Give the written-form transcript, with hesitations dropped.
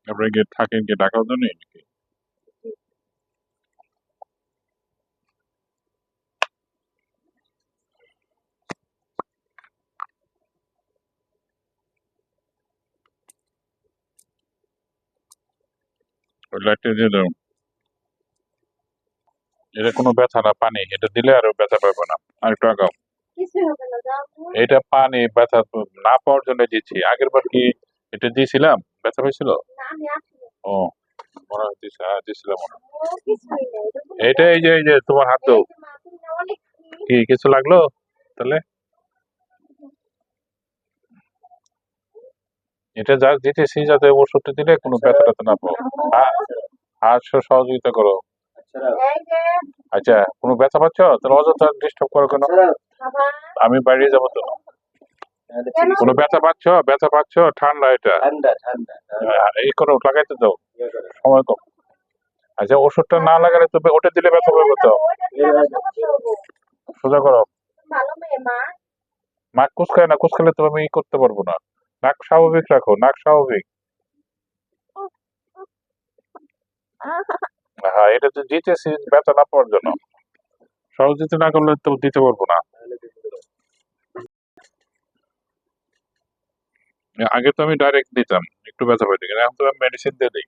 আপনারা কি থাকেন কি ঢাকা ওজনে নাকি? ওই লাইটটা দিয়ে দাও। এটা কোনো ব্যথা না, পানি। এটা দিলে আরো ব্যথা পাবে না। আর একটু আগাও। এটা পানি ব্যথা না পাওয়ার জন্য দিচ্ছি। আগের বার কি এটা দিয়েছিলাম, ব্যথা হয়েছিল? ও মনে হয় হ্যাঁ দিয়েছিলাম মনে হয়। এটা এই যে তোমার হাত দাও। কি কিছু লাগলো তাহলে? এটা যা দিতেছি যাতে ওষুধটা দিলে কোনো ব্যথা ট্যাথা না পাও। আর সহযোগিতা করো। আচ্ছা কোনো ব্যথা পাচ্ছ তাহলে অযথা ডিস্টার্ব করো কেন? আমি বাইরে যাবো তো। কোনো ব্যথা পাচ্ছ? ঠান্ডা এটা। এই করো, লাগাইতে দাও, সময় কম। আচ্ছা ওষুধটা না লাগালে তো ওটা দিলে ব্যথা পাবে তো। সোজা করো। নাক কুচকায় না, কুচকালে তো আমি করতে পারবো না। নাক স্বাভাবিক রাখো, নাক স্বাভাবিক। হ্যাঁ এটা তো দিতেছি ব্যথা না পাওয়ার জন্য। সহযোগিতা না করলে তো দিতে পারবো না। আগে তো আমি ডাইরেক্ট দিতাম, একটু ব্যথা পাইতে, কিন্তু এখন তো আমি মেডিসিন দিয়ে দিই।